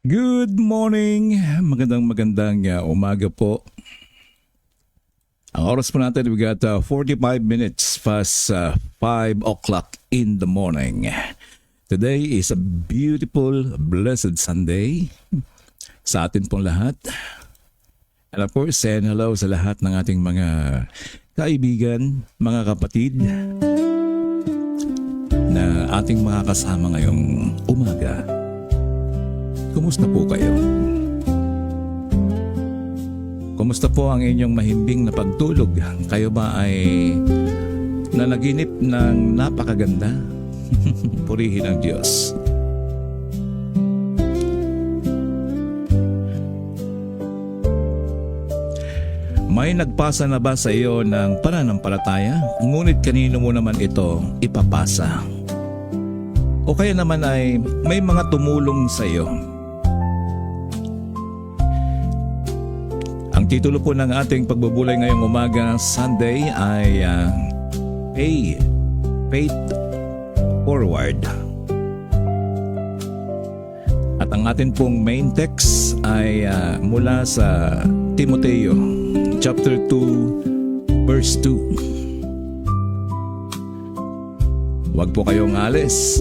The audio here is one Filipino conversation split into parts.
Good morning! Magandang umaga po. Ang oras po natin, we got 45 minutes past 5 o'clock in the morning. Today is a beautiful, blessed Sunday sa atin pong lahat. And of course, say hello sa lahat ng ating mga kaibigan, mga kapatid na ating makakasama ngayong umaga. Kumusta po kayo? Kumusta po ang inyong mahimbing na pagtulog? Kayo ba ay nanaginip ng napakaganda? Purihin ang Diyos. May nagpasa na ba sa iyo ng pananampalataya? Ngunit kanino mo naman ito ipapasa? O kaya naman ay may mga tumulong sa iyo? Ang titulo po ng ating pagbubulay ngayong umaga, Sunday, ay Pay Faith Forward. At ang atin pong main text ay mula sa Timoteo chapter 2 verse 2. Huwag po kayong alis.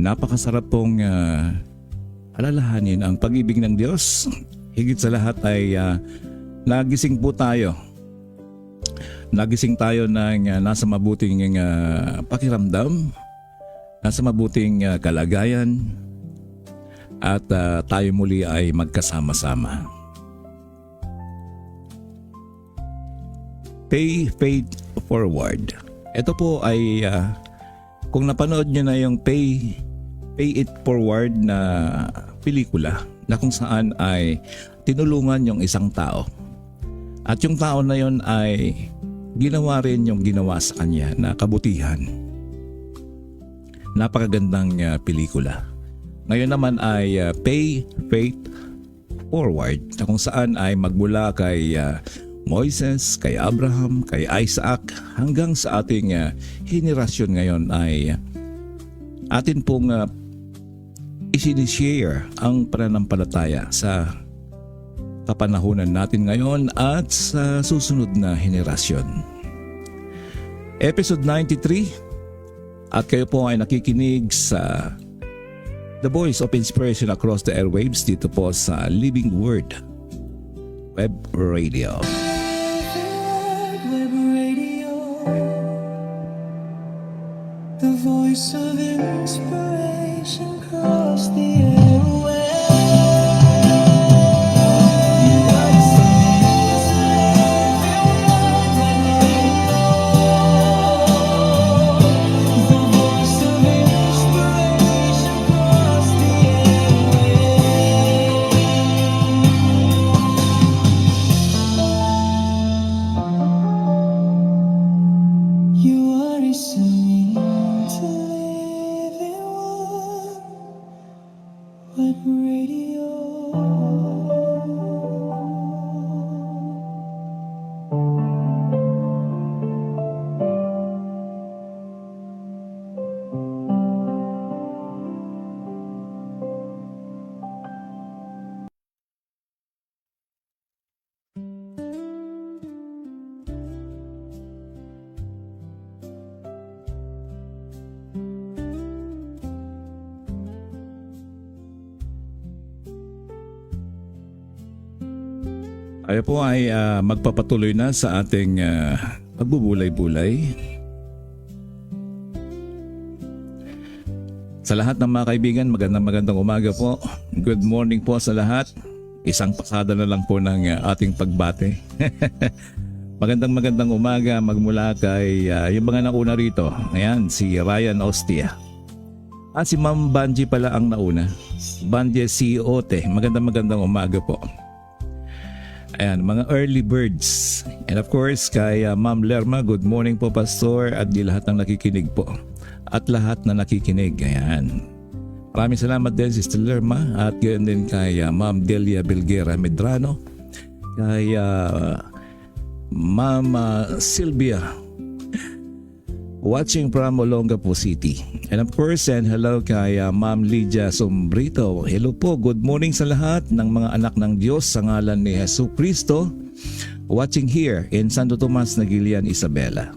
Napakasarap pong alalahanin ang pag-ibig ng Diyos. Higit sa lahat ay nagising po tayo. Nagising tayo ng nasa mabuting pakiramdam, nasa mabuting kalagayan, at tayo muli ay magkasama-sama. Pay Faith Forward. Ito po ay kung napanood nyo na yung Pay It Forward na pelikula na kung saan ay tinulungan yung isang tao. At yung tao na yon ay ginawa rin yung ginawa sa kanya na kabutihan. Napakagandang pelikula. Ngayon naman ay Pay Faith Forward na kung saan ay magmula kay Moises, kay Abraham, kay Isaac hanggang sa ating henerasyon ngayon ay atin pong isinishare ang pananampalataya sa kapanahunan natin ngayon at sa susunod na henerasyon. Episode 93 at kayo po ay nakikinig sa The Voice of Inspiration across the airwaves dito po sa Living Word Web Radio. The voice of inspiration across the airwaves. Tayo po ay magpapatuloy na sa ating pagbubulay-bulay. Sa lahat ng mga kaibigan, magandang umaga po. Good morning po sa lahat. Isang pasada na lang po ng ating pagbate. Magandang umaga magmula kay yung mga nauna rito. Ayan, si Ryan Ostia. At si Ma'am Banji pala ang nauna. Banji CEO te. Magandang umaga po. Ayan, mga early birds. And of course, kay Ma'am Lerma, good morning po Pastor at di lahat ng nakikinig po. At lahat na nakikinig, ayan. Maraming salamat din Sister Lerma at gayon din kay Ma'am Delia Belguera Medrano, kay Ma'am Sylvia watching from Olongapo City. And of course, and hello kay Ma'am Lydia Sombrito. Hello po, good morning sa lahat ng mga anak ng Diyos sa ngalan ni Jesu Cristo watching here in Santo Tomas, Nagilian, Isabela.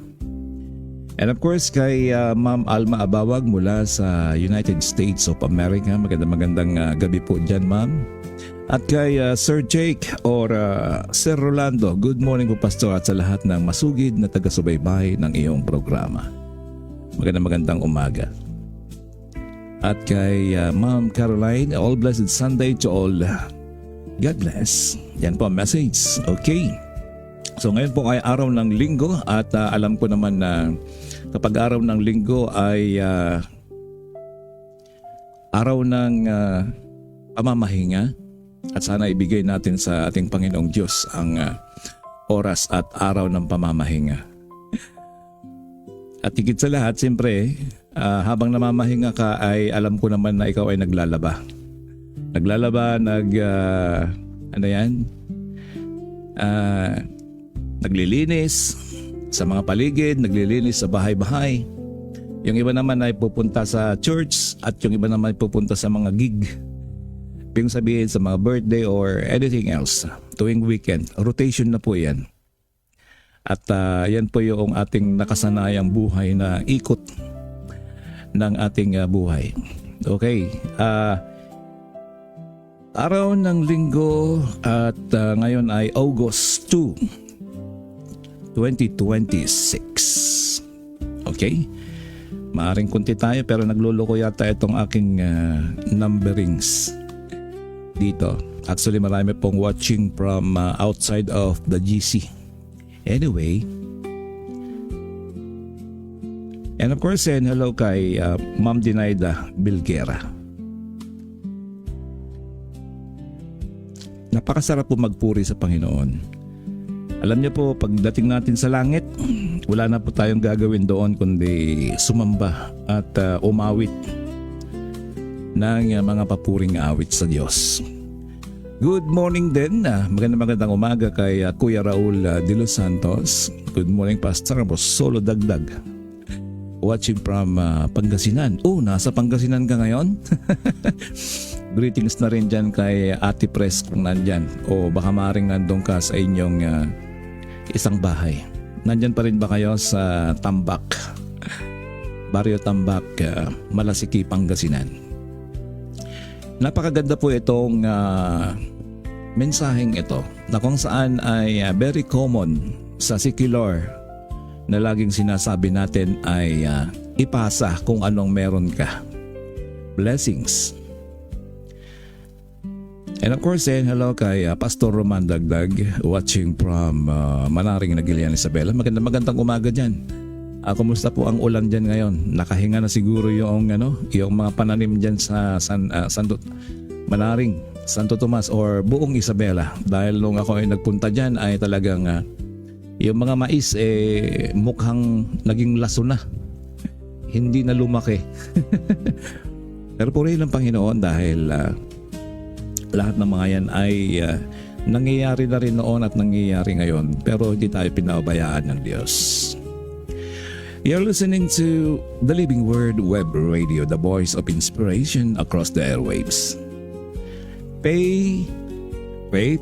And of course kay Ma'am Alma Abawag mula sa United States of America. Magandang gabi po dyan Ma'am. At kay Sir Jake or Sir Rolando, good morning po Pastor at sa lahat ng masugid na taga-subaybay ng iyong programa. Magandang umaga. At kay Ma'am Caroline, all blessed Sunday to all. God bless. Yan po ang message. Okay. So ngayon po ay araw ng linggo at alam ko naman na kapag araw ng linggo ay araw ng pamamahinga at sana ibigay natin sa ating Panginoong Diyos ang oras at araw ng pamamahinga. At higit sa lahat, siyempre, habang namamahinga ka ay alam ko naman na ikaw ay naglalaba. Naglilinis sa mga paligid, naglilinis sa bahay-bahay. Yung iba naman ay pupunta sa church at yung iba naman ay pupunta sa mga gig. Yung sabihin sa mga birthday or anything else. Tuwing weekend, rotation na po yan. At yan po yung ating nakasanayang buhay na ikot ng ating buhay. Okay. Araw ng linggo at ngayon ay August 2. 2026. Okay? Maaring kunti tayo pero nagluloko yata itong aking numberings dito. Actually marami pong watching from outside of the GC. Anyway. And of course, and hello kay Ma'am Dinaida Bilguera. Napakasarap po magpuri sa Panginoon. Alam niyo po, pagdating natin sa langit, wala na po tayong gagawin doon kundi sumamba at umawit ng mga papuring awit sa Diyos. Good morning din, magandang umaga kay Kuya Raul de los Santos. Good morning Pastor Solo Dagdag. Watching from Pangasinan. Oh, nasa Pangasinan ka ngayon? Greetings na rin dyan kay Ate Pres kung nandyan. O baka maaaring nandun ka sa inyong isang bahay. Nandyan pa rin ba kayo sa Tambak? Barrio Tambak, Malasiki, Pangasinan. Napakaganda po itong mensaheng ito na kung saan ay very common sa secular na laging sinasabi natin ay ipasa kung anong meron ka. Blessings. And of course, hello kay Pastor Roman Dagdag watching from Manaring, Nagilian, Isabela. Magandang umaga dyan. Kumusta po ang ulan dyan ngayon? Nakahinga na siguro yung mga pananim dyan sa Manaring, Santo Tomas or buong Isabela. Dahil nung ako ay nagpunta dyan ay talagang yung mga mais mukhang naging laso na. Hindi na lumaki. Pero purihin ng Panginoon dahil lahat ng mga yan ay nangyayari na rin noon at nangyayari ngayon. Pero hindi tayo pinabayaan ng Diyos. You're listening to The Living Word Web Radio, the voice of inspiration across the airwaves. Pay faith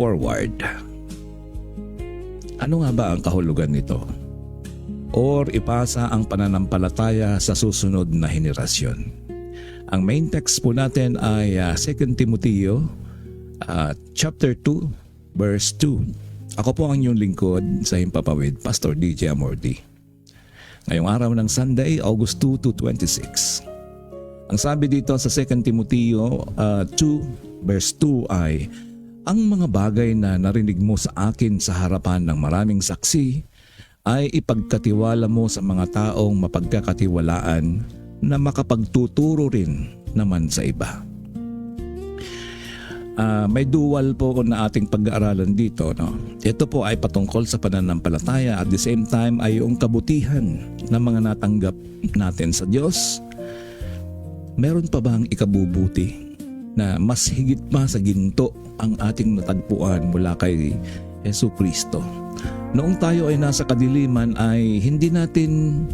forward. Ano nga ba ang kahulugan nito? Or ipasa ang pananampalataya sa susunod na henerasyon. Ang main text po natin ay 2 Timoteo chapter 2 verse 2. Ako po ang inyong lingkod sa Himpapawid, Pastor DJ Amorti. Ngayong araw ng Sunday, August 2 to 26. Ang sabi dito sa 2 Timoteo 2 verse 2 ay, ang mga bagay na narinig mo sa akin sa harapan ng maraming saksi ay ipagkatiwala mo sa mga taong mapagkakatiwalaan na makapagtuturo rin naman sa iba. may dual po na ating pag-aaralan dito. No? Ito po ay patungkol sa pananampalataya at the same time ay yung kabutihan ng mga natanggap natin sa Diyos. Meron pa bang ikabubuti na mas higit pa sa ginto ang ating natagpuan mula kay Yesu Kristo? Noong tayo ay nasa kadiliman ay hindi natin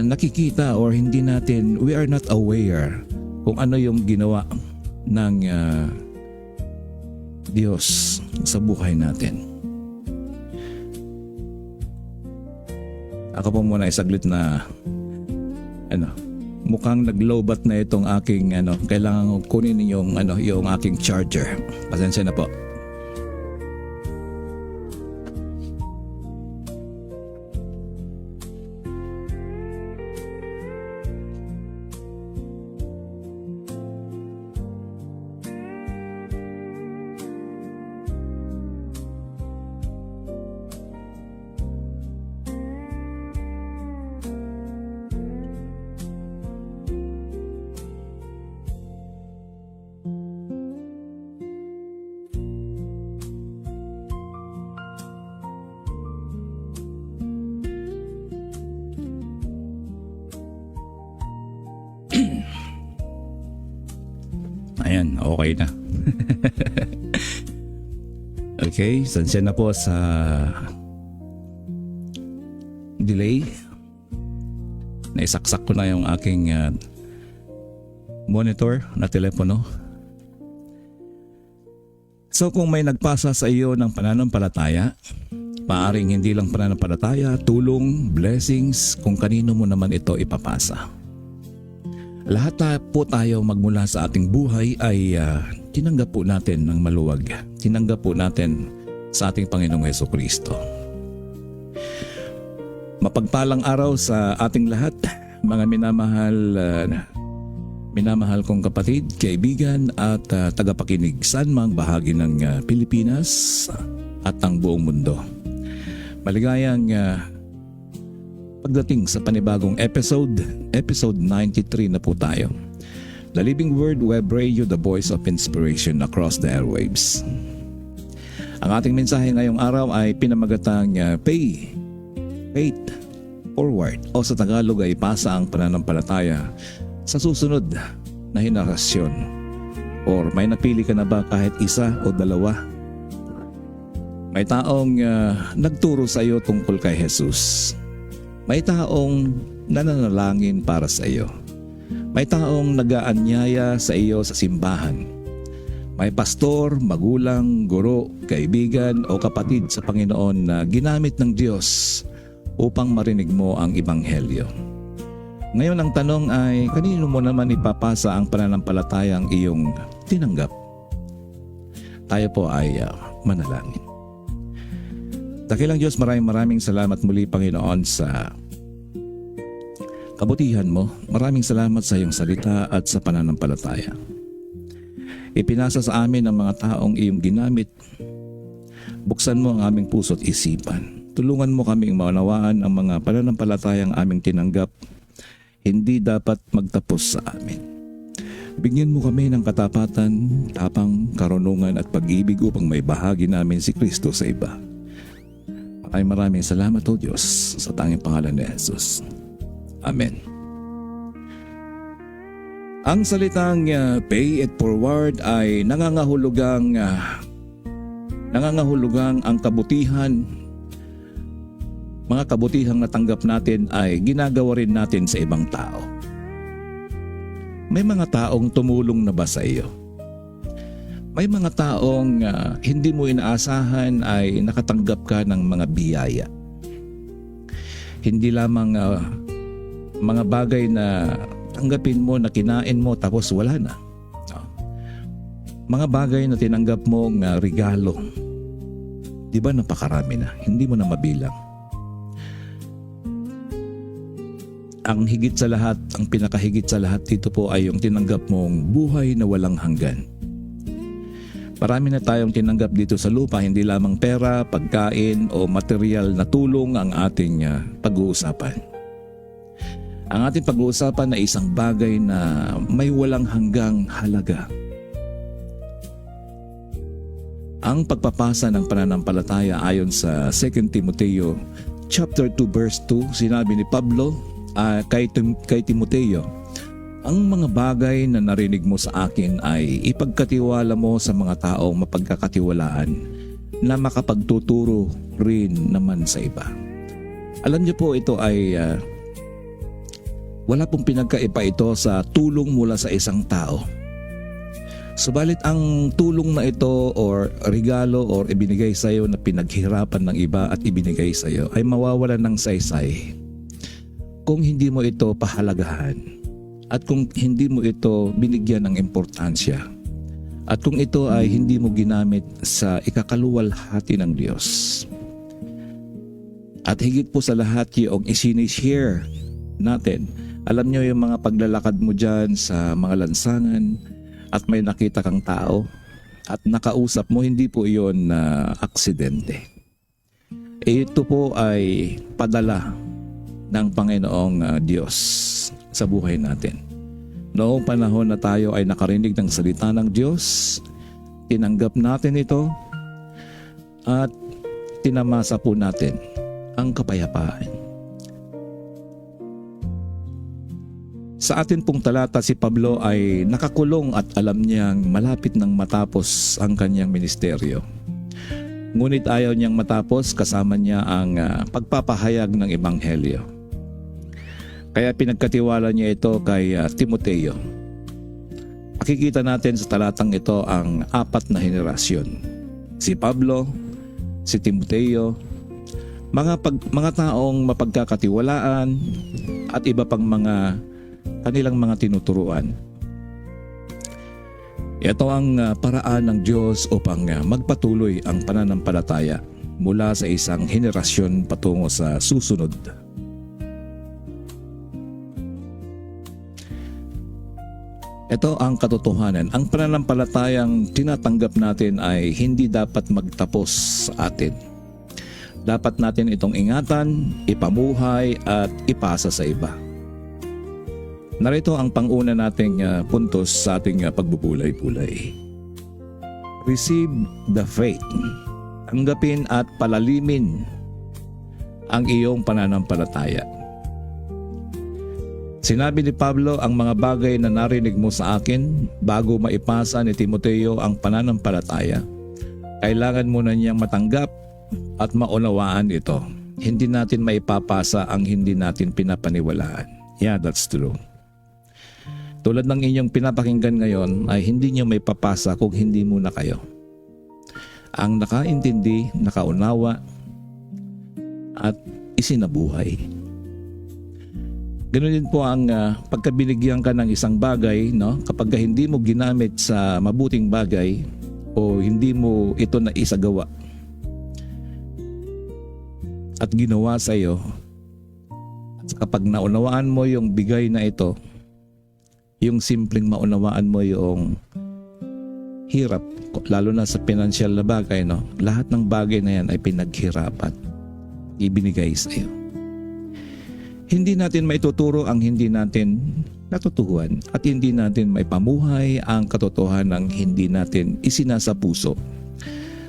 nakikita or we are not aware kung ano yung ginawa ng Diyos sa buhay natin. Ako po muna isaglit na mukhang naglobat na itong aking kailangan kunin yung aking charger. Pasensya na po. Ayan, okay na. Okay, sansya na po sa delay. Naisaksak ko na yung aking monitor na telepono. So kung may nagpasa sa iyo ng pananampalataya, maaring hindi lang pananampalataya, tulong, blessings, kung kanino mo naman ito ipapasa. Lahat po tayo magmula sa ating buhay ay tinanggap po natin ng maluwag. Tinanggap po natin sa ating Panginoong Hesus Kristo. Mapagpalang araw sa ating lahat, mga minamahal kong kapatid, kaibigan at tagapakinig saan mang bahagi ng Pilipinas at ang buong mundo. Maligayang pagdating sa panibagong episode 93 na po tayo. The Living Word Web Radio, the voice of inspiration across the airwaves. Ang ating mensahe ngayong araw ay pinamagatang Pay Faith Forward o sa Tagalog ay pasa ang pananampalataya sa susunod na henerasyon. Or may napili ka na ba kahit isa o dalawa? May taong nagturo sa iyo tungkol kay Jesus. May taong nananalangin para sa iyo. May taong nag-aanyaya sa iyo sa simbahan. May pastor, magulang, guro, kaibigan o kapatid sa Panginoon na ginamit ng Diyos upang marinig mo ang Ebanghelyo. Ngayon ang tanong ay, kanino mo naman ipapasa ang pananampalatayang iyong tinanggap? Tayo po ay manalangin. Dakilang Diyos, maraming salamat muli Panginoon sa kabutihan mo. Maraming salamat sa iyong salita at sa pananampalataya. Ipinasa sa amin ang mga taong iyong ginamit. Buksan mo ang aming puso't isipan. Tulungan mo kaming maunawaan ang mga pananampalatayang aming tinanggap. Hindi dapat magtapos sa amin. Bigyan mo kami ng katapatan, tapang, karunungan at pag-ibig upang may bahagi namin si Kristo sa iba. Maraming salamat o Diyos sa tanging pangalan ni Jesus. Amen. Ang salitang pay it forward ay nangangahulugang ang kabutihan. Mga kabutihang natanggap natin ay ginagawa rin natin sa ibang tao. May mga taong tumulong na ba sa iyo? May mga taong hindi mo inaasahan ay nakatanggap ka ng mga biyaya. Hindi lamang mga bagay na tanggapin mo, na kinain mo tapos wala na. Mga bagay na tinanggap mo ng regalo. Di ba napakarami na, hindi mo na mabilang. Ang higit sa lahat, ang pinakahigit sa lahat dito po ay yung tinanggap mong buhay na walang hanggan. Marami na tayong tinanggap dito sa lupa, hindi lamang pera, pagkain o material na tulong ang ating pag-uusapan. Ang ating pag-uusapan ay isang bagay na may walang hanggang halaga. Ang pagpapasa ng pananampalataya ayon sa 2 Timoteo chapter 2 verse 2, sinabi ni Pablo kay Timoteo, ang mga bagay na narinig mo sa akin ay ipagkatiwala mo sa mga taong mapagkakatiwalaan na makapagtuturo rin naman sa iba. Alam niyo po, ito ay wala pong pinagkaiba ito sa tulong mula sa isang tao. Subalit ang tulong na ito or regalo or ibinigay sa iyo na pinaghirapan ng iba at ibinigay sa iyo ay mawawalan ng saysay kung hindi mo ito pahalagahan at kung hindi mo ito binigyan ng importansya at kung ito ay hindi mo ginamit sa ikakaluwalhati ng Diyos. At higit po sa lahat yung isinishare natin. Alam nyo yung mga paglalakad mo dyan sa mga lansangan at may nakita kang tao at nakausap mo, hindi po iyon na aksidente. Ito po ay padala ng Panginoong Diyos sa buhay natin. Noong panahon na tayo ay nakarinig ng salita ng Diyos, tinanggap natin ito at tinamasa po natin ang kapayapaan. Sa atin pong talata, si Pablo ay nakakulong at alam niyang malapit nang matapos ang kanyang ministeryo. Ngunit ayaw niyang matapos, kasama niya ang pagpapahayag ng Ebanghelyo. Kaya pinagkatiwala niya ito kay Timoteo. Makikita natin sa talatang ito ang 4 na henerasyon. Si Pablo, si Timoteo, mga taong mapagkakatiwalaan at iba pang mga kanilang mga tinuturuan. Ito ang paraan ng Diyos upang magpatuloy ang pananampalataya mula sa isang henerasyon patungo sa susunod. Ito ang katotohanan. Ang pananampalatayang tinatanggap natin ay hindi dapat magtapos sa atin. Dapat natin itong ingatan, ipamuhay at ipasa sa iba. Narito ang panguna nating puntos sa ating pagbubulay-bulay. Receive the faith. Tanggapin at palalimin ang iyong pananampalataya. Sinabi ni Pablo, ang mga bagay na narinig mo sa akin bago maipasa ni Timoteo ang pananampalataya, kailangan mo na niyang matanggap at maunawaan ito. Hindi natin maipapasa ang hindi natin pinapaniwalaan. Yeah, that's true. Tulad ng inyong pinapakinggan ngayon ay hindi niyo may papasa kung hindi muna kayo ang nakaintindi, nakaunawa at isinabuhay. Ganun din po ang pagkabinigyan ka ng isang bagay, no? Kapag hindi mo ginamit sa mabuting bagay o hindi mo ito na isagawa at ginawa sa iyo, at kapag naunawaan mo yung bigay na ito, yung simpleng maunawaan mo yung hirap, lalo na sa financial na bagay, no? Lahat ng bagay na yan ay pinaghirapan, ibinigay sa iyo. Hindi natin maituturo ang hindi natin natutuhan at hindi natin maipamuhay ang katotohanan ng hindi natin isinasa puso.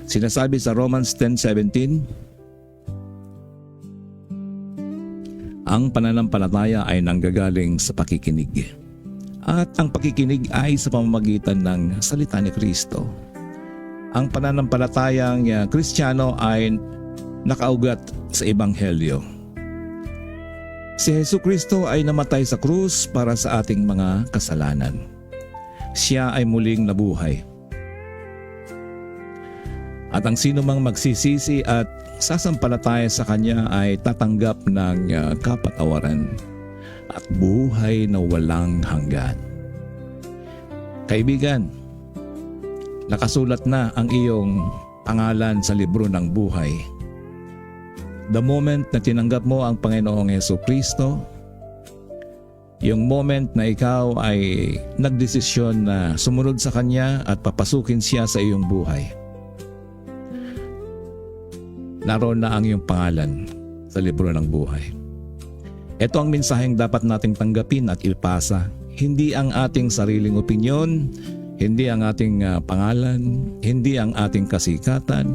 Sinasabi sa Romans 10:17, ang pananampalataya ay nanggagaling sa pakikinig. At ang pakikinig ay sa pamamagitan ng salita ni Kristo. Ang pananampalatayang Kristiyano ay nakaugat sa Ebanghelyo. Si Jesucristo ay namatay sa krus para sa ating mga kasalanan. Siya ay muling nabuhay. At ang sino mang magsisisi at sasampalataya sa Kanya ay tatanggap ng kapatawaran at buhay na walang hanggan. Kaibigan, nakasulat na ang iyong pangalan sa libro ng buhay. The moment na tinanggap mo ang Panginoong Jesucristo, yung moment na ikaw ay nagdesisyon na sumunod sa Kanya at papasukin siya sa iyong buhay, naroon na ang iyong pangalan sa libro ng buhay. Ito ang mensaheng dapat nating tanggapin at ipasa. Hindi ang ating sariling opinyon, Hindi ang ating pangalan, hindi ang ating kasikatan.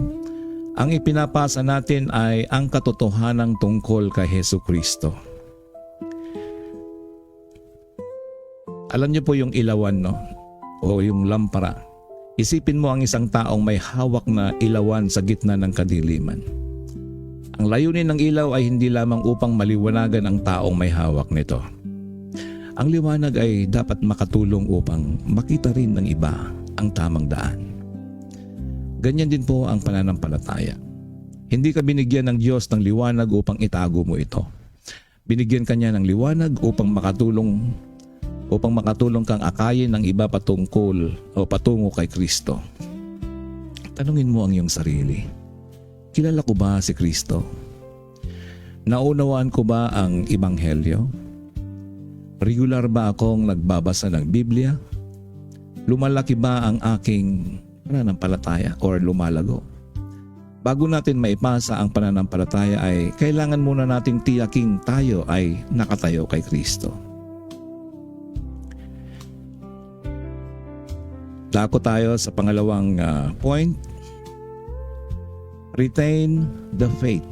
Ang ipinapasa natin ay ang katotohanan tungkol kay Hesus Kristo. Alam niyo po yung ilawan, no? O yung lampara. Isipin mo ang isang taong may hawak na ilawan sa gitna ng kadiliman. Ang layunin ng ilaw ay hindi lamang upang maliwanagan ang taong may hawak nito. Ang liwanag ay dapat makatulong upang makita rin ng iba ang tamang daan. Ganyan din po ang pananampalataya. Hindi ka binigyan ng Diyos ng liwanag upang itago mo ito. Binigyan ka niya ng liwanag upang makatulong kang akayin ng iba patungkol o patungo kay Kristo. Tanungin mo ang iyong sarili. Kilala ko ba si Kristo? Naunawaan ko ba ang Ebanghelyo? Regular ba akong nagbabasa ng Biblia? Lumalaki ba ang aking pananampalataya or lumalago? Bago natin maipasa ang pananampalataya ay kailangan muna nating tiyaking tayo ay nakatayo kay Kristo. Dako tayo sa pangalawang point. Retain the faith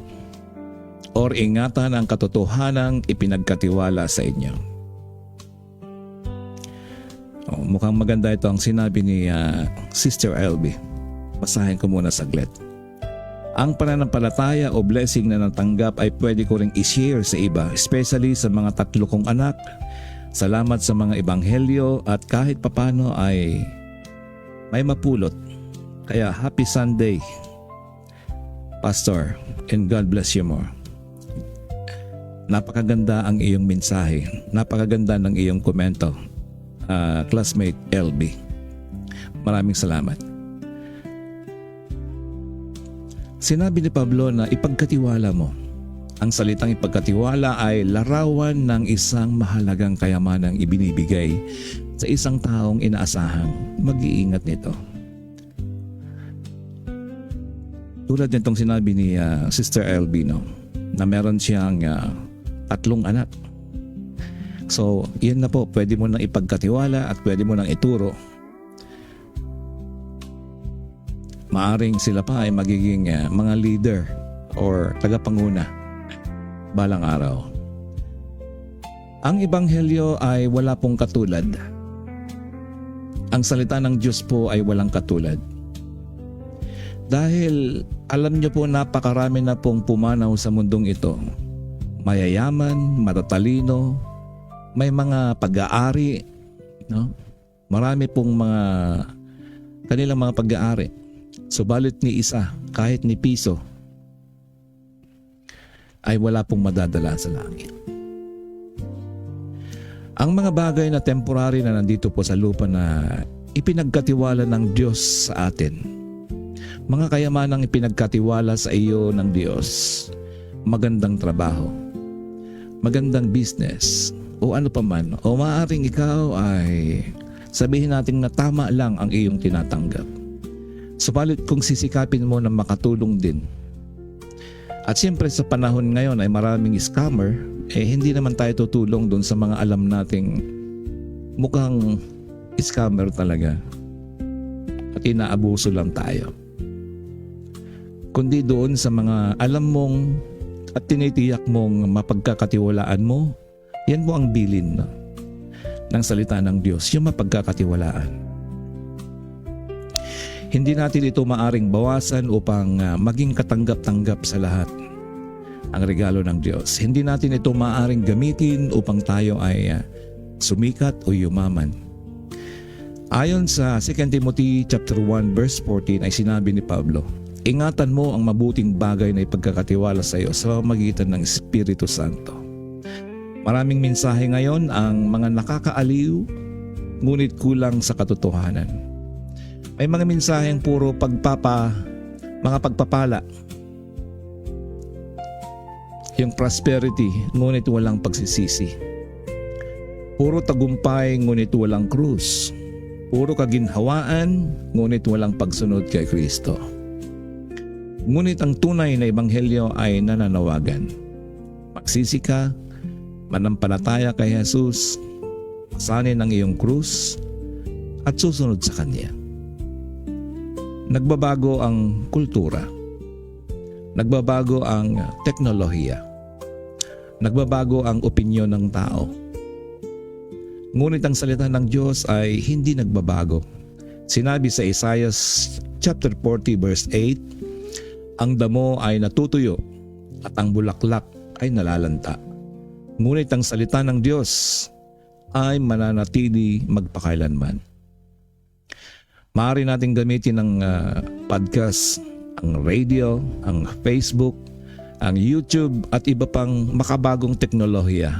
or ingatan ang katotohanang ipinagkatiwala sa inyo. Mukhang maganda ito ang sinabi ni Sister LB. Basahin ko muna saglit. Ang pananampalataya o blessing na natanggap ay pwede ko ring i-share sa iba, especially sa mga 3 kong anak. Salamat sa mga ebanghelyo at kahit papano ay may mapulot. Kaya happy Sunday, Pastor, and God bless you more. Napakaganda ang iyong mensahe. Napakaganda ng iyong komento, classmate LB. Maraming salamat. Sinabi ni Pablo na ipagkatiwala mo. Ang salitang ipagkatiwala ay larawan ng isang mahalagang kayamanang ibinibigay sa isang taong inaasahang mag-iingat nito. Tulad nitong sinabi ni Sister LB, no, na meron siyang 3 anak. So, yan na po, pwede mo nang ipagkatiwala at pwede mo nang ituro. Maaring sila pa ay magiging mga leader or tagapanguna balang araw. Ang ebanghelyo ay wala pong katulad. Ang salita ng Diyos po ay walang katulad. Dahil alam niyo po napakarami na pong pumanaw sa mundong ito. Mayayaman, matatalino, may mga pag-aari, no? Marami pong kanilang mga pag-aari. Subalit ni isa, kahit ni piso, ay wala pong madadala sa langit. Ang mga bagay na temporary na nandito po sa lupa na ipinagkatiwala ng Diyos sa atin, mga kayamanang ipinagkatiwala sa iyo ng Diyos, magandang trabaho, magandang business, o ano pa man, o maaaring ikaw ay sabihin natin na tama lang ang iyong tinatanggap. Subalit kung sisikapin mo na makatulong din. At siyempre sa panahon ngayon ay maraming scammer, hindi naman tayo tutulong doon sa mga alam nating mukhang scammer talaga. At inaabuso lang tayo. Kundi doon sa mga alam mong at tinitiyak mong mapagkakatiwalaan mo, yan mo ang bilin ng salita ng Diyos, yung mapagkakatiwalaan. Hindi natin ito maaring bawasan upang maging katanggap-tanggap sa lahat ang regalo ng Diyos. Hindi natin ito maaring gamitin upang tayo ay sumikat o yumaman. Ayon sa 2 Timothy chapter 1 verse 14 ay sinabi ni Pablo, ingatan mo ang mabuting bagay na ipagkakatiwala sa iyo sa pamamagitan ng Espiritu Santo. Maraming mensahe ngayon ang mga nakakaaliw, ngunit kulang sa katotohanan. May mga mensaheng puro mga pagpapala. Yung prosperity, ngunit walang pagsisisi. Puro tagumpay, ngunit walang krus. Puro kaginhawaan, ngunit walang pagsunod kay Kristo. Ngunit ang tunay na ebanghelyo ay nananawagan. Magsisi ka, manampalataya kay Jesus, pasanin ang iyong krus, at susunod sa Kanya. Nagbabago ang kultura. Nagbabago ang teknolohiya. Nagbabago ang opinyon ng tao. Ngunit ang salita ng Diyos ay hindi nagbabago. Sinabi sa Isaiah chapter 40 verse 8, ang damo ay natutuyo at ang bulaklak ay nalalanta. Ngunit ang salita ng Diyos ay mananatili magpakailanman. Maaari natin gamitin ang podcast, ang radio, ang Facebook, ang YouTube at iba pang makabagong teknolohiya.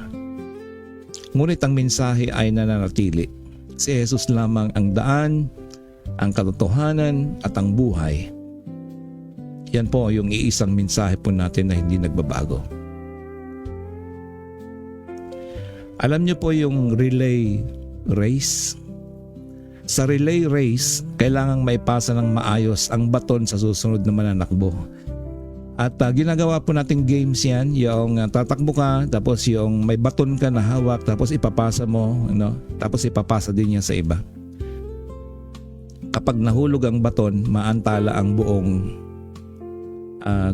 Ngunit ang mensahe ay nananatili. Si Jesus lamang ang daan, ang katotohanan at ang buhay. Yan po yung iisang mensahe po natin na hindi nagbabago. Alam niyo po yung relay race? Sa relay race, kailangang maipasa ng maayos ang baton sa susunod na mananakbo. At ginagawa po nating games yan, yung tatakbo ka, tapos yung may baton ka na hawak, tapos ipapasa mo, tapos ipapasa din niya sa iba. Kapag nahulog ang baton, maantala ang buong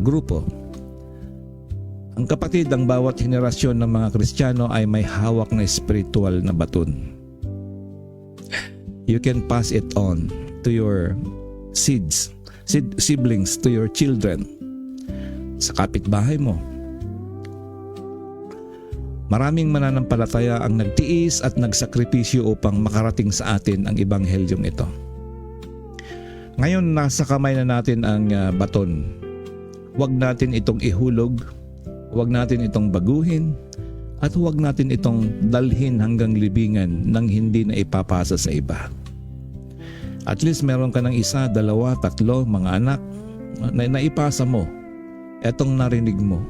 grupo. Ang kapatid, ang bawat henerasyon ng mga Kristiyano ay may hawak na spiritual na baton. You can pass it on to your siblings, to your children, sa kapitbahay mo. Maraming mananampalataya ang nagtiis at nagsakripisyo upang makarating sa atin ang ebanghelyong ito. Ngayon nasa kamay na natin ang baton. Huwag natin itong ihulog, huwag natin itong baguhin, at huwag natin itong dalhin hanggang libingan nang hindi na ipapasa sa iba. At least meron ka ng 1, 2, 3 mga anak na naipasa mo. Etong narinig mo.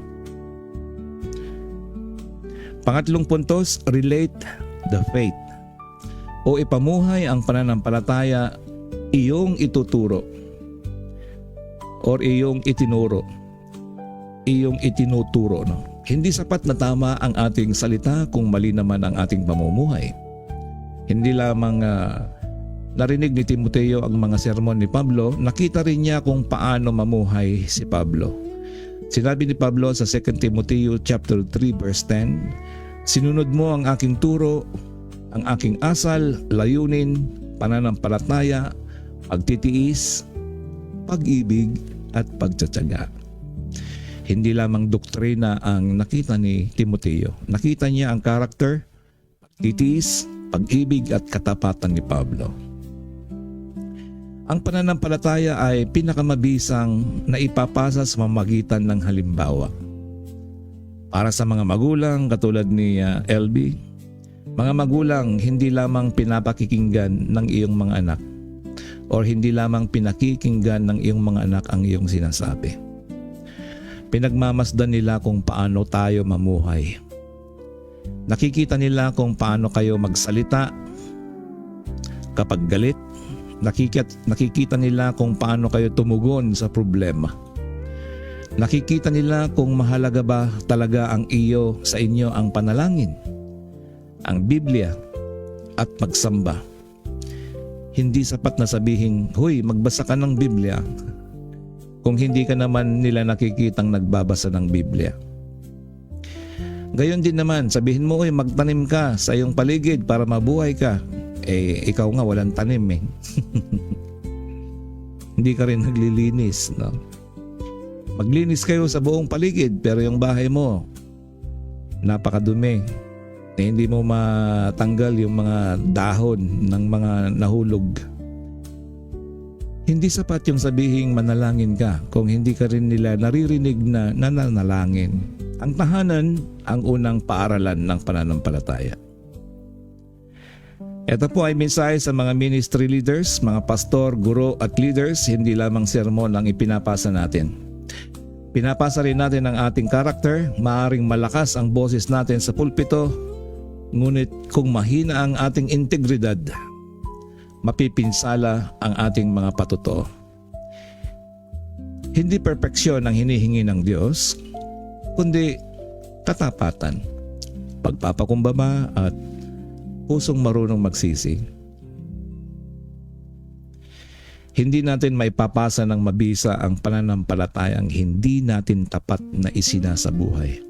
Pangatlong puntos, relate the faith. O ipamuhay ang pananampalataya iyong ituturo or iyong itinuro. Iyong itinuturo. Hindi sapat na tama ang ating salita kung mali naman ang ating pamumuhay. Hindi lamang narinig ni Timoteo ang mga sermon ni Pablo, nakita rin niya kung paano mamuhay si Pablo. Sinabi ni Pablo sa 2 Timoteo chapter 3 verse 10, sinunod mo ang aking turo, ang aking asal, layunin, pananampalataya, pagtitiis, pag-ibig at pagtsatsaga. Hindi lamang doktrina ang nakita ni Timoteo. Nakita niya ang karakter, pagtitiis, pag-ibig at katapatan ni Pablo. Ang pananampalataya ay pinakamabisang na ipapasa sa mamagitan ng halimbawa. Para sa mga magulang katulad ni LB, mga magulang hindi lamang pinapakikinggan ng iyong mga anak or hindi lamang pinakikinggan ng iyong mga anak ang iyong sinasabi. Pinagmamasdan nila kung paano tayo mamuhay. Nakikita nila kung paano kayo magsalita kapag galit. Nakikita nila kung paano kayo tumugon sa problema. Nakikita nila kung mahalaga ba talaga ang sa inyo ang panalangin, ang Biblia at magsamba. Hindi sapat na sabihin, "Hoy, magbasa ka ng Biblia," kung hindi ka naman nila nakikitang nagbabasa ng Biblia. Gayon din naman, sabihin mo, "Hoy, magtanim ka sa iyong paligid para mabuhay ka." Ikaw nga walang tanim eh. Hindi ka rin naglilinis, no? Maglinis kayo sa buong paligid pero yung bahay mo napakadumi. Hindi mo matanggal yung mga dahon ng mga nahulog. Hindi sapat yung sabihing manalangin ka kung hindi ka rin nila naririnig na nananalangin. Ang tahanan ang unang paaralan ng pananampalataya. Ito po ay mensahe sa mga ministry leaders, mga pastor, guro at leaders, hindi lamang sermon ang ipinapasa natin. Pinapasa rin natin ang ating karakter, maaring malakas ang boses natin sa pulpito, ngunit kung mahina ang ating integridad, mapipinsala ang ating mga patotoo. Hindi perpeksyon ang hinihingi ng Diyos, kundi katapatan, pagpapakumbaba at pusong marunong magsisi. Hindi natin maipapasa ng mabisa ang pananampalatayang hindi natin tapat na isinasabuhay.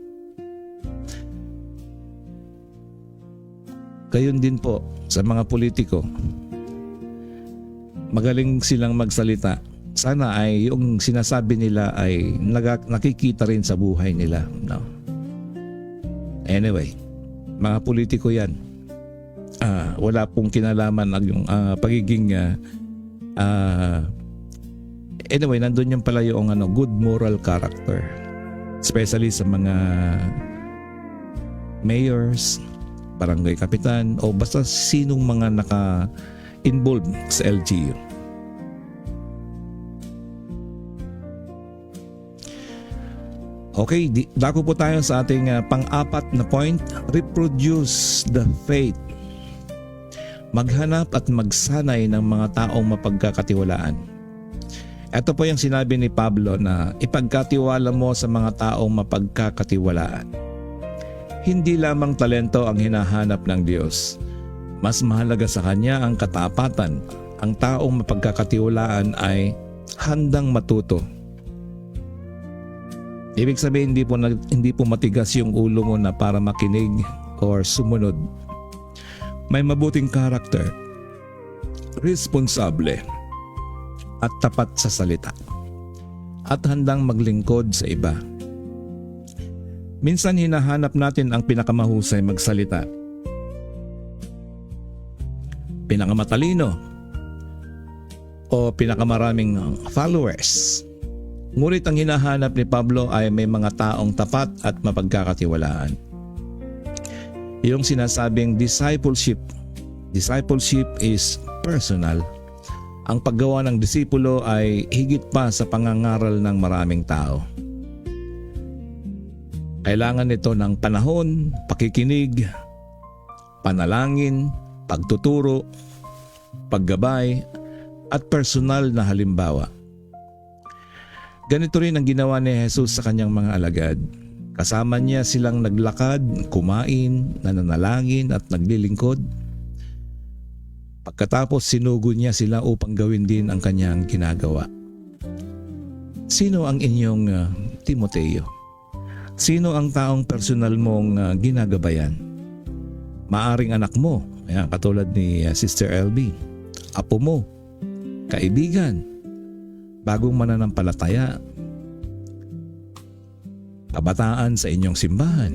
Gayon din po sa mga politiko. Magaling silang magsalita. Sana ay yung sinasabi nila ay nakikita rin sa buhay nila. No? Anyway, mga politiko yan. Wala pong kinalaman ang yung pagiging anyway, nandun yung pala yung good moral character. Especially sa mga mayors, barangay kapitan, o basta sinong mga naka-involved sa LGU. Okay, dako po tayo sa ating pang-apat na point, reproduce the faith. Maghanap at magsanay ng mga taong mapagkakatiwalaan. Ito po yung sinabi ni Pablo na ipagkatiwala mo sa mga taong mapagkakatiwalaan. Hindi lamang talento ang hinahanap ng Diyos. Mas mahalaga sa Kanya ang katapatan. Ang taong mapagkakatiwalaan ay handang matuto. Ibig sabihin hindi po matigas yung ulo mo na para makinig or sumunod. May mabuting karakter, responsable, at tapat sa salita, at handang maglingkod sa iba. Minsan hinahanap natin ang pinakamahusay magsalita, pinakamatalino, o pinakamaraming followers. Ngunit ang hinahanap ni Pablo ay may mga taong tapat at mapagkakatiwalaan. Yung sinasabing discipleship. Discipleship is personal. Ang paggawa ng disipulo ay higit pa sa pangangaral ng maraming tao. Kailangan nito ng panahon, pakikinig, panalangin, pagtuturo, paggabay, at personal na halimbawa. Ganito rin ang ginawa ni Jesus sa kanyang mga alagad. Kasama niya silang naglakad, kumain, nananalangin at naglilingkod. Pagkatapos sinugo niya sila upang gawin din ang kanyang ginagawa. Sino ang inyong Timoteo? Sino ang taong personal mong ginagabayan? Maaring anak mo, katulad ni Sister LB, apo mo, kaibigan, bagong mananampalataya, kabataan sa inyong simbahan,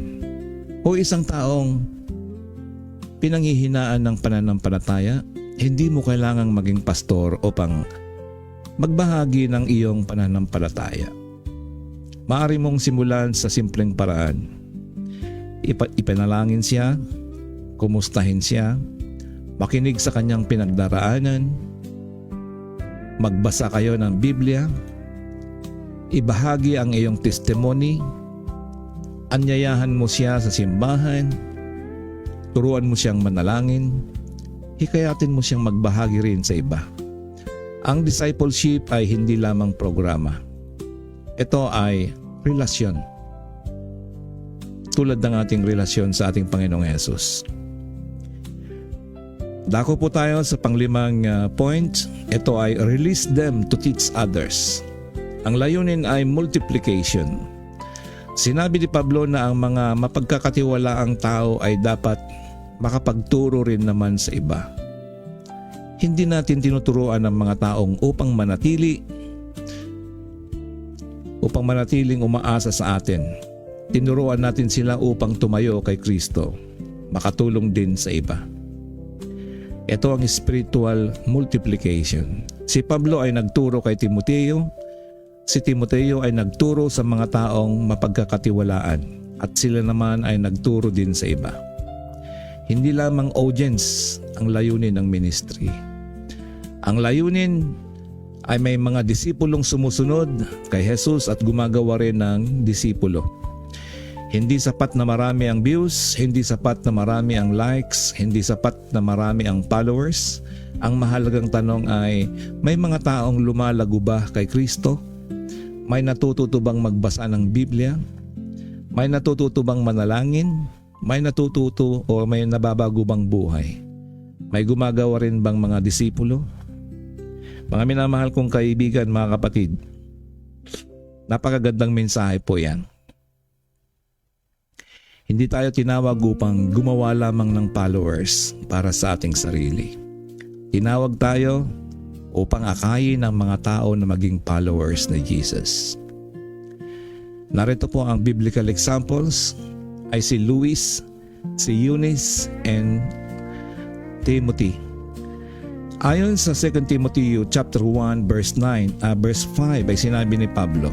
o isang taong pinanghihinaan ng pananampalataya. Hindi mo kailangang maging pastor upang magbahagi ng iyong pananampalataya. Maaari mong simulan sa simpleng paraan. Ipanalangin siya, kumustahin siya, makinig sa kanyang pinagdaraanan, magbasa kayo ng Biblia, ibahagi ang iyong testimony, anyayahan mo siya sa simbahan, turuan mo siyang manalangin, hikayatin mo siyang magbahagi rin sa iba. Ang discipleship ay hindi lamang programa. Ito ay relasyon. Tulad ng ating relasyon sa ating Panginoong Hesus. Dako po tayo sa panglimang point. Ito ay release them to teach others. Ang layunin ay multiplication. Sinabi ni Pablo na ang mga mapagkakatiwalaang tao ay dapat makapagturo rin naman sa iba. Hindi natin tinuturuan ang mga taong upang manatiling umaasa sa atin. Tinuruan natin sila upang tumayo kay Kristo, makatulong din sa iba. Ito ang spiritual multiplication. Si Pablo ay nagturo kay Timoteo. Si Timoteo ay nagturo sa mga taong mapagkakatiwalaan at sila naman ay nagturo din sa iba. Hindi lamang audience ang layunin ng ministry. Ang layunin ay may mga disipulong sumusunod kay Jesus at gumagawa rin ng disipulo. Hindi sapat na marami ang views, hindi sapat na marami ang likes, hindi sapat na marami ang followers. Ang mahalagang tanong ay, may mga taong lumalago ba kay Kristo? May natututo bang magbasa ng Biblia? May natututo bang manalangin? May natututo o may nababago bang buhay? May gumagawa rin bang mga disipulo? Mga minamahal kong kaibigan, mga kapatid, napakagandang mensahe po yan. Hindi tayo tinawag upang gumawa lamang ng followers para sa ating sarili. Tinawag tayo upang akayin ang mga tao na maging followers ni Jesus. Narito po ang biblical examples ay si Luis, si Eunice, and Timothy. Ayon sa 2 Timothy chapter 1 verse 5 ay sinabi ni Pablo,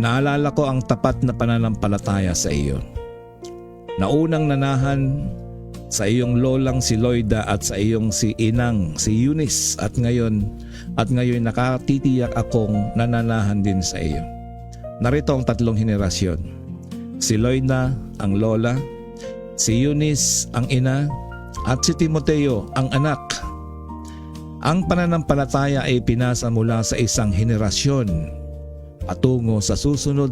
"Naalala ko ang tapat na pananampalataya sa iyo, na unang nanahan sa iyong lolang si Loida at sa iyong si inang si Eunice at ngayon nakatitiyak akong nananahan din sa iyo." Narito ang tatlong henerasyon. Si Loida ang lola, si Eunice ang ina, at si Timoteo ang anak. Ang pananampalataya ay pinasa mula sa isang henerasyon patungo sa susunod.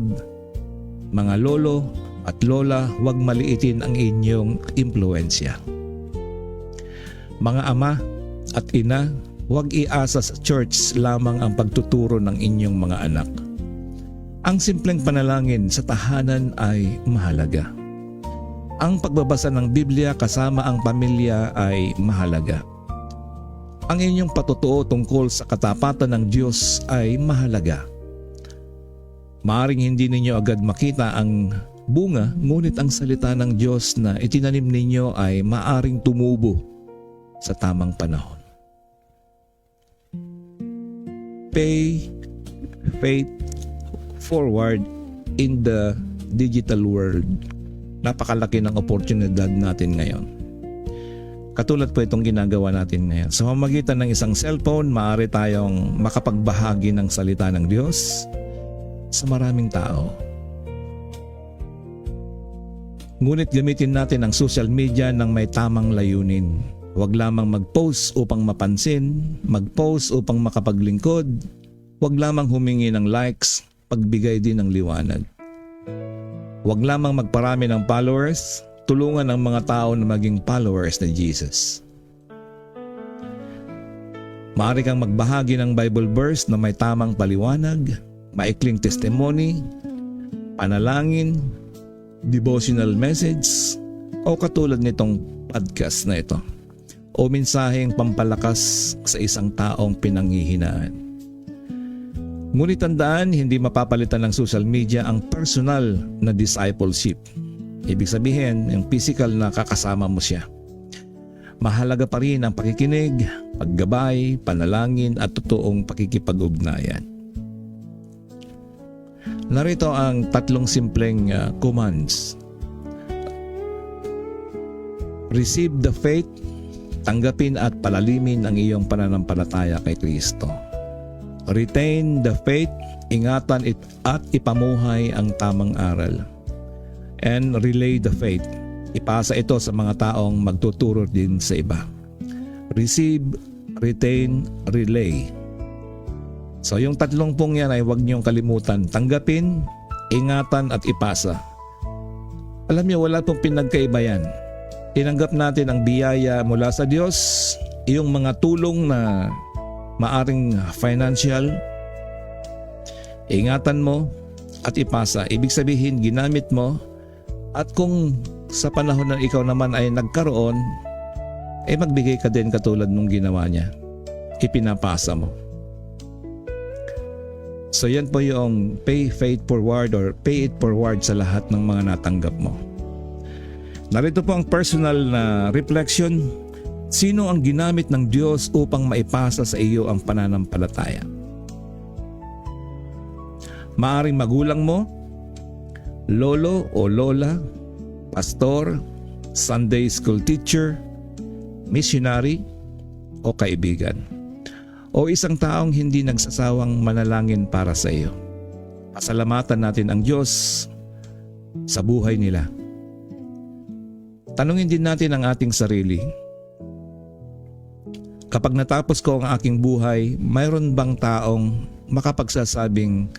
Mga lolo at lola, huwag maliitin ang inyong impluensya. Mga ama at ina, huwag iasa sa church lamang ang pagtuturo ng inyong mga anak. Ang simpleng panalangin sa tahanan ay mahalaga. Ang pagbabasa ng Biblia kasama ang pamilya ay mahalaga. Ang inyong patutuo tungkol sa katapatan ng Diyos ay mahalaga. Maaring hindi ninyo agad makita ang bunga, ngunit ang salita ng Diyos na itinanim ninyo ay maaring tumubo sa tamang panahon. Pay faith forward in the digital world. Napakalaki ng oportunidad natin ngayon. Katulad po itong ginagawa natin ngayon. Sa pamamagitan ng isang cellphone, maaari tayong makapagbahagi ng salita ng Diyos sa maraming tao. Ngunit gamitin natin ang social media ng may tamang layunin. Huwag lamang mag-post upang mapansin, mag-post upang makapaglingkod, huwag lamang humingi ng likes, pagbigay din ng liwanag. Huwag lamang magparami ng followers, tulungan ang mga tao na maging followers ni Jesus. Maaari kang magbahagi ng Bible verse na may tamang paliwanag, maikling testimony, panalangin, devotional message, o katulad nitong podcast na ito, o mensaheng pampalakas sa isang taong pinanghihinaan. Ngunit tandaan, hindi mapapalitan ng social media ang personal na discipleship. Ibig sabihin, yung physical na kakasama mo siya. Mahalaga pa rin ang pakikinig, paggabay, panalangin at totoong pakikipag-ugnayan. Narito ang tatlong simpleng commands. Receive the faith, tanggapin at palalimin ang iyong pananampalataya kay Kristo. Retain the faith, ingatan at ipamuhay ang tamang aral. And relay the faith, ipasa ito sa mga taong magtuturo din sa iba. Receive, retain, relay. So yung tatlong pong yan ay huwag niyong kalimutan. Tanggapin, ingatan at ipasa. Alam niyo, wala pong pinagkaiba yan. Tinanggap natin ang biyaya mula sa Diyos, yung mga tulong na maaring financial, ingatan mo at ipasa. Ibig sabihin, ginamit mo, at kung sa panahon na ikaw naman ay nagkaroon, ay magbigay ka din katulad nung ginawa niya. Ipinapasa mo. So yan po yung pay faith forward or pay it forward sa lahat ng mga natanggap mo. Narito po ang personal na reflection. Sino ang ginamit ng Diyos upang maipasa sa iyo ang pananampalataya? Maaring magulang mo, lolo o lola, pastor, Sunday school teacher, missionary o kaibigan, o isang taong hindi nagsasawang manalangin para sa iyo. Pasalamatan natin ang Diyos sa buhay nila. Tanungin din natin ang ating sarili. Kapag natapos ko ang aking buhay, mayroon bang taong makapagsasabing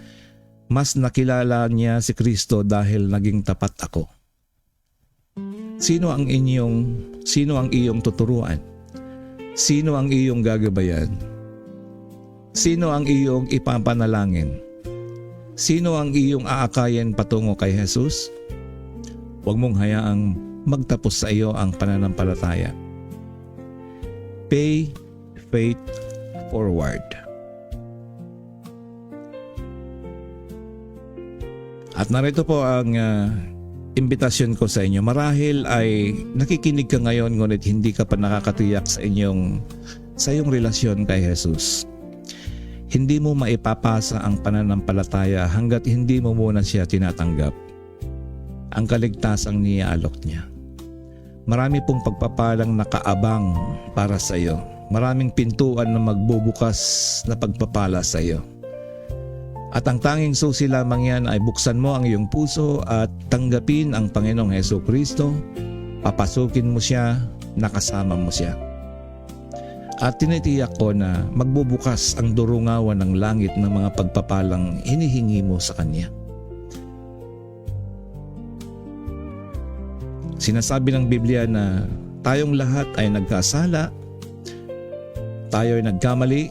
mas nakilala niya si Kristo dahil naging tapat ako? Sino ang iyong tuturuan? Sino ang iyong gagabayan? Sino ang iyong ipapanalangin? Sino ang iyong aakayin patungo kay Jesus? Huwag mong hayaang magtapos sa iyo ang pananampalataya. Pay faith forward. At narito po ang imbitasyon ko sa inyo. Marahil ay nakikinig ka ngayon ngunit hindi ka pa nakakatiyak sa iyong relasyon kay Jesus. Hindi mo maipapasa ang pananampalataya hanggat hindi mo muna siya tinatanggap. Ang kaligtasang niaalok niya. Marami pong pagpapalang nakaabang para sa iyo. Maraming pintuan na magbubukas na pagpapala sa iyo. At ang tanging susi lamang yan ay buksan mo ang iyong puso at tanggapin ang Panginoong Hesukristo. Papasukin mo siya, nakasama mo siya. At tinitiyak ko na magbubukas ang durungawan ng langit ng mga pagpapalang hinihingi mo sa Kanya. Sinasabi ng Biblia na tayong lahat ay nagkasala, tayo ay nagkamali,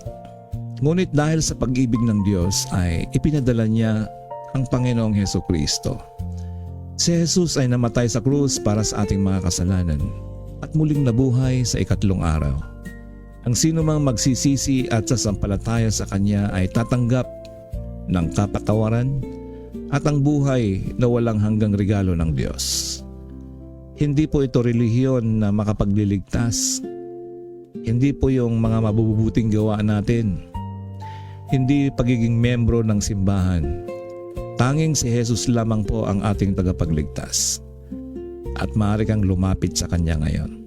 ngunit dahil sa pag-ibig ng Diyos ay ipinadala niya ang Panginoong Hesukristo. Si Jesus ay namatay sa krus para sa ating mga kasalanan at muling nabuhay sa ikatlong araw. Ang sino mang magsisisi at sasampalataya sa Kanya ay tatanggap ng kapatawaran at ang buhay na walang hanggang regalo ng Diyos. Hindi po ito relihiyon na makapagliligtas. Hindi po yung mga mabubuting gawa natin. Hindi pagiging membro ng simbahan. Tanging si Jesus lamang po ang ating tagapagligtas. At maaari kang lumapit sa Kanya ngayon.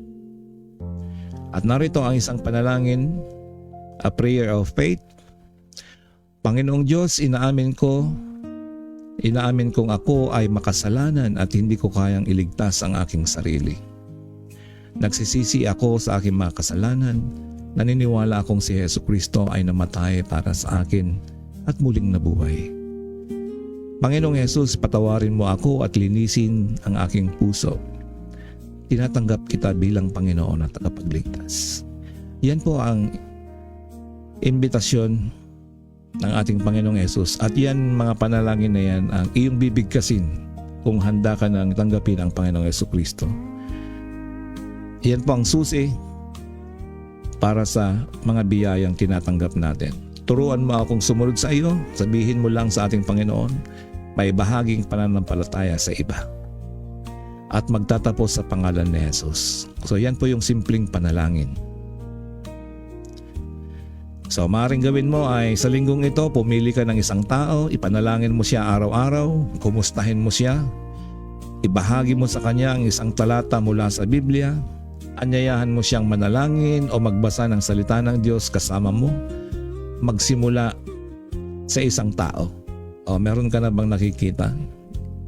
At narito ang isang panalangin, a prayer of faith. Panginoong Diyos, inaamin kong ako ay makasalanan at hindi ko kayang iligtas ang aking sarili. Nagsisisi ako sa aking mga kasalanan, naniniwala akong si Hesukristo ay namatay para sa akin at muling nabuhay. Panginoong Jesus, patawarin mo ako at linisin ang aking puso. Tinatanggap kita bilang Panginoon at tagapagligtas. Yan po ang imbitasyon ng ating Panginoong Jesus. At yan, mga panalangin na yan, ang iyong bibigkasin kung handa ka nang tanggapin ang Panginoong Hesukristo. Yan po ang susi para sa mga biyayang tinatanggap natin. Turuan mo akong sumunod sa iyo, sabihin mo lang sa ating Panginoon, may bahaging pananampalataya sa iba. At magtatapos sa pangalan ni Jesus. So yan po yung simpleng panalangin. So maaaring gawin mo ay sa linggong ito, pumili ka ng isang tao, ipanalangin mo siya araw-araw, kumustahin mo siya, ibahagi mo sa kanya ang isang talata mula sa Biblia, anyayahan mo siyang manalangin o magbasa ng salita ng Diyos kasama mo, magsimula sa isang tao. O meron ka na bang nakikita?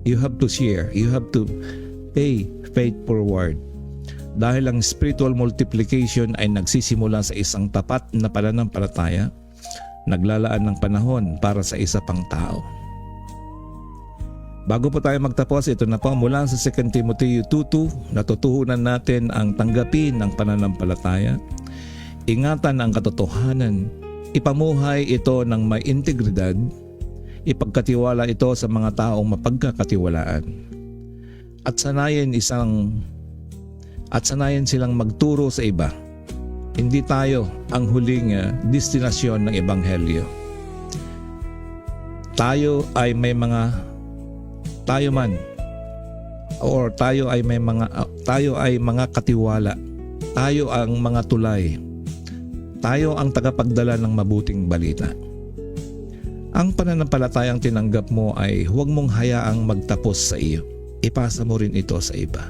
You have to share, you have to pay faith forward. Dahil ang spiritual multiplication ay nagsisimula sa isang tapat na pananampalataya, naglalaan ng panahon para sa isa pang tao. Bago po tayo magtapos, ito na po mula sa 2 Timoteo 2:2, natutuhunan natin ang tanggapin ng pananampalataya, ingatan ang katotohanan, ipamuhay ito ng may integridad, ipagkatiwala ito sa mga taong mapagkakatiwalaan. At sanayin silang magturo sa iba. Hindi tayo ang huling destinasyon ng ebanghelyo. Tayo ay may mga katiwala. Tayo ang mga tulay. Tayo ang tagapagdala ng mabuting balita. Ang pananampalatayang tinanggap mo ay huwag mong hayaang magtapos sa iyo. Ipasa mo rin ito sa iba.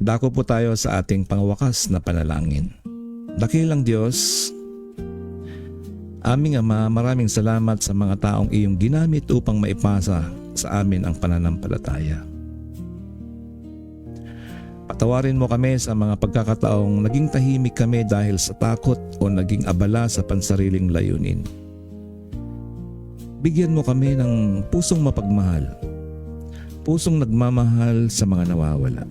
Dako po tayo sa ating pangwakas na panalangin. Dakilang Diyos, aming Ama, maraming salamat sa mga taong iyong ginamit upang maipasa sa amin ang pananampalataya. Patawarin mo kami sa mga pagkakataong naging tahimik kami dahil sa takot o naging abala sa pansariling layunin. Bigyan mo kami ng pusong mapagmahal, pusong nagmamahal sa mga nawawala.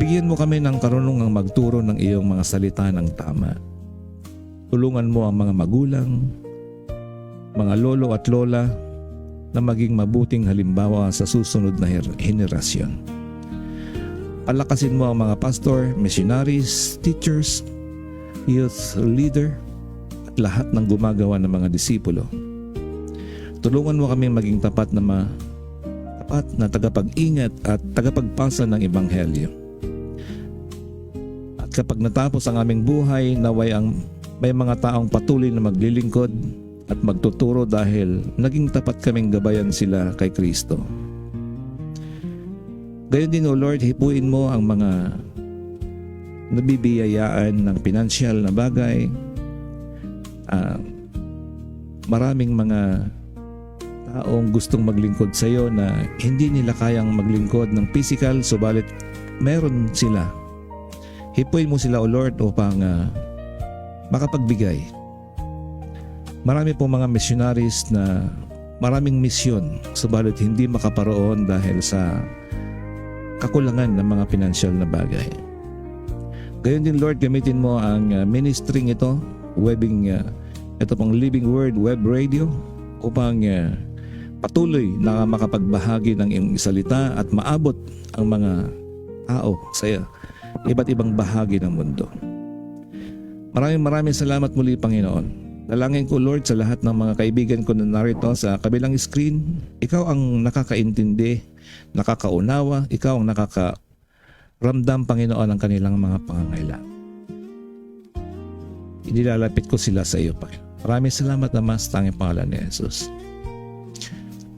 Bigyan mo kami ng karunungang magturo ng iyong mga salita ng tama. Tulungan mo ang mga magulang, mga lolo at lola na maging mabuting halimbawa sa susunod na henerasyon. Palakasin mo ang mga pastor, missionaries, teachers, youth leader at lahat ng gumagawa ng mga disipulo. Tulungan mo kami maging tapat na tagapag-ingat at tagapagpasa ng ebanghelyo. At kapag natapos ang aming buhay, naway may mga taong patuloy na maglilingkod at magtuturo dahil naging tapat kaming gabayan sila kay Kristo. Gayon din, O Lord, hipuin mo ang mga nabibiyayaan ng pinansyal na bagay. Maraming mga taong gustong maglingkod sa iyo na hindi nila kayang maglingkod ng physical, subalit meron sila. Hipuin mo sila, O Lord, upang makapagbigay. Marami pong mga missionaries na maraming misyon, subalit hindi makaparoon dahil sa kakulangan ng mga pinansyal na bagay. Gayon din, Lord, gamitin mo ang ministering ito, ito pong Living Word Web Radio, upang patuloy na makapagbahagi ng iyong salita at maabot ang mga tao sa iba't ibang bahagi ng mundo. Maraming salamat muli, Panginoon. Dalangin ko, Lord, sa lahat ng mga kaibigan ko na narito sa kabilang screen, ikaw ang nakakaintindi, nakakaunawa, ikaw ang nakakaramdam, Panginoon, ang kanilang mga pangangailangan. Inilalapit ko sila sa iyo, Panginoon. Maraming salamat, Ama, sa tanging pangalan ni Jesus.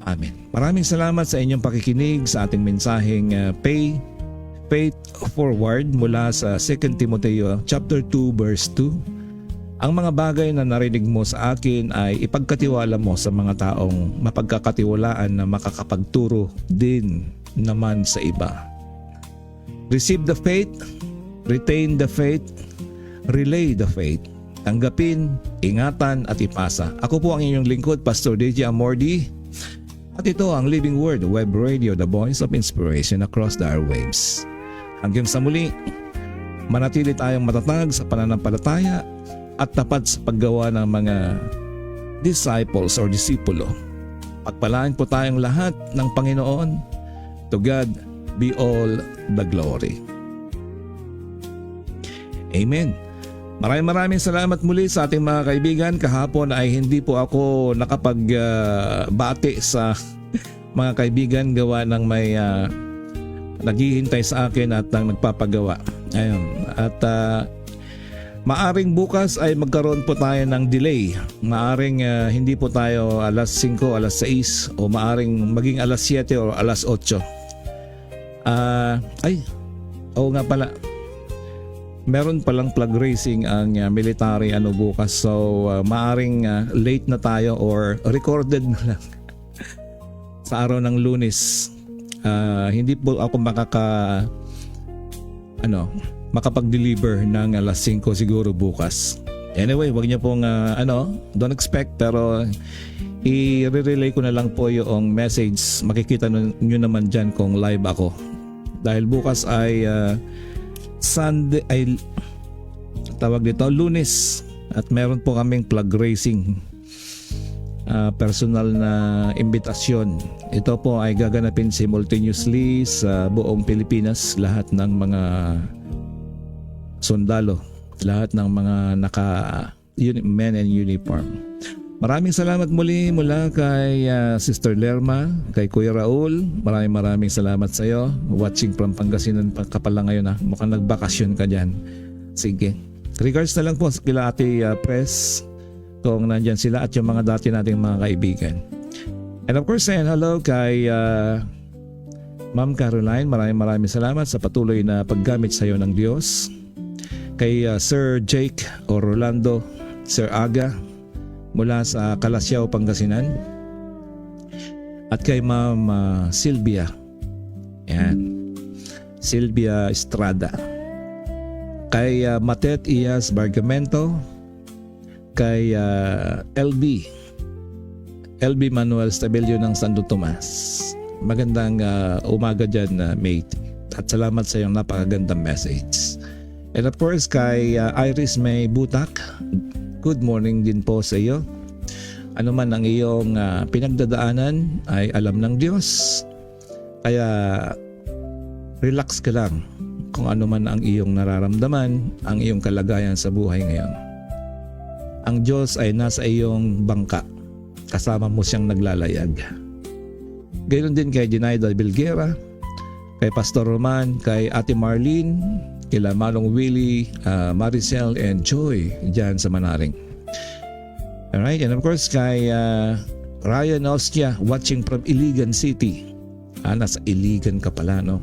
Amen. Maraming salamat sa inyong pakikinig sa ating mensaheng Faith Forward mula sa 2 Timoteo chapter 2 verse 2. Ang mga bagay na narinig mo sa akin ay ipagkatiwala mo sa mga taong mapagkakatiwalaan na makakapagturo din naman sa iba. Receive the faith, retain the faith, relay the faith. Tanggapin, ingatan at ipasa. Ako po ang inyong lingkod, Pastor DJ Amordi. At ito ang Living Word Web Radio, the voice of inspiration across the airwaves. Hanggang sa muli, manatili tayong matatag sa pananampalataya at tapat sa paggawa ng mga disciples or disipulo. Pagpalain po tayong lahat ng Panginoon. To God be all the glory. Amen. Maraming salamat muli sa ating mga kaibigan. Kahapon ay hindi po ako nakapagbati sa mga kaibigan gawa ng may naghihintay sa akin at nagpapagawa. Ayun. At maaring bukas ay magkaroon po tayo ng delay. Maaring hindi po tayo alas 5, alas 6 o maaring maging alas 7 o alas 8. Oo nga pala. Meron palang flag racing ang military bukas, so maaring late na tayo or recorded na lang sa araw ng Lunes. Hindi po ako makapag-deliver ng alas 5 siguro bukas. Anyway, wag niyo pong don't expect, pero i-relay ko na lang po yung message. Makikita niyo naman dyan kung live ako. Dahil bukas ay Sunday ay Lunes at meron po kaming flag racing, personal na imbitasyon. Ito po ay gaganapin simultaneously sa buong Pilipinas. Lahat ng mga sundalo, lahat ng mga men in uniform. Maraming salamat muli mula kay Sister Lerma, kay Kuya Raul. Maraming salamat sa iyo. Watching from Pangasinan ka pala ngayon. Mukhang nagbakasyon ka dyan. Sige. Regards na lang po kila Ate Press kung nandyan sila at yung mga dati nating mga kaibigan. And of course, hello kay Ma'am Caroline. Maraming salamat sa patuloy na paggamit sa iyo ng Diyos. Kay Sir Jake o Rolando, Sir Aga mula sa Calasiao, Pangasinan. At kay Ma'am Sylvia. Yan. Sylvia Estrada. Kay Matet Ias Bargamento. Kay LB Manuel Stabelio ng Santo Tomas. Magandang umaga dyan, mate. at salamat sa iyong napakagandang message. And of course kay Iris May Butak, good morning din po sa iyo. Ano man ang iyong pinagdadaanan ay alam ng Diyos. Kaya relax ka lang kung ano man ang iyong nararamdaman, ang iyong kalagayan sa buhay ngayon. Ang Diyos ay nasa iyong bangka. Kasama mo siyang naglalayag. Gayun din kay Dinaida Bilguera, kay Pastor Roman, kay Ate Marlene, kila Manong Willie, Maricel and Joy dyan sa Manaring. Alright, and of course kay Ryan Ostia watching from Iligan City. Nasa Iligan ka pala, no?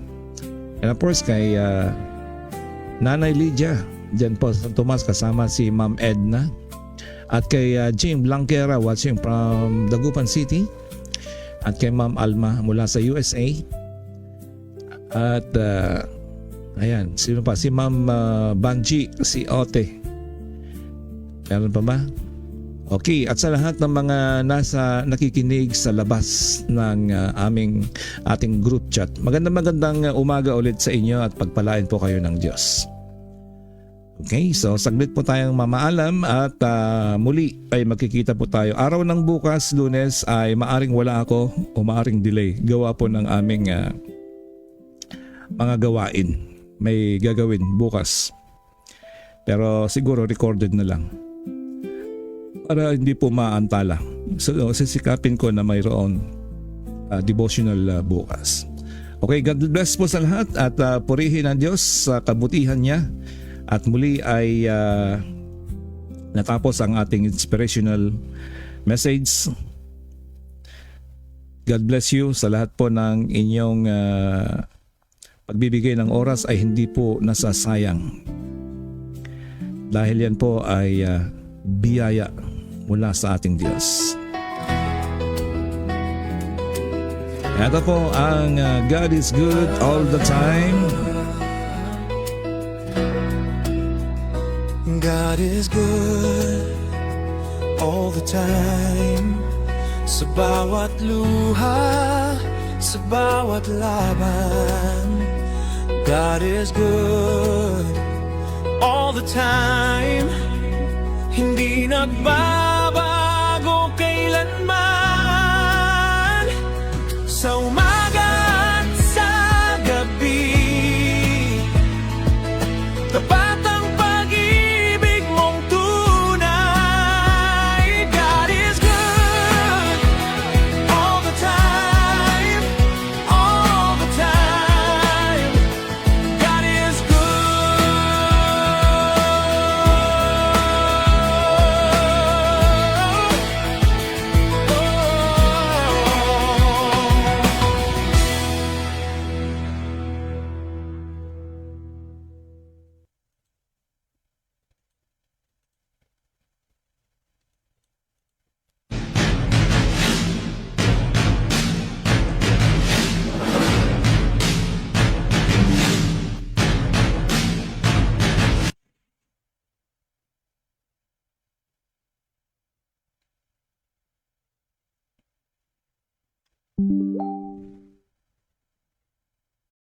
And of course kay Nanay Lydia dyan po sa San Tomas kasama si Ma'am Edna. At kay Jim Blanquera watching from Dagupan City. At kay Ma'am Alma mula sa USA. At ayan, sino pa? Si Ma'am Banji, si Ote. Meron pa ba? Okay, at sa lahat ng mga nasa nakikinig sa labas ng ating group chat, magandang umaga ulit sa inyo at pagpalain po kayo ng Diyos. Okay, so saglit po tayong mamaalam at muli ay magkikita po tayo. Araw ng bukas, Lunes, ay maaring wala ako o maaring delay. Gawa po ng aming mga gawain. May gagawin bukas. Pero siguro recorded na lang. Para hindi po maantala. So sisikapin ko na mayroon devotional bukas. Okay, God bless po sa lahat at purihin ang Diyos sa kabutihan niya. At muli ay natapos ang ating inspirational message. God bless you sa lahat po ng inyong pagbibigay ng oras ay hindi po nasasayang. Dahil yan po ay biyaya mula sa ating Diyos. Ito po ang God is good all the time. God is good all the time. Sa bawat luha, sa bawat laban, God is good all the time. Hindi nagbabago kailanman. Sa umaga at sa gabi, tapat ang pag-ibig mong tunay. God is good all the time, all the time. God is good.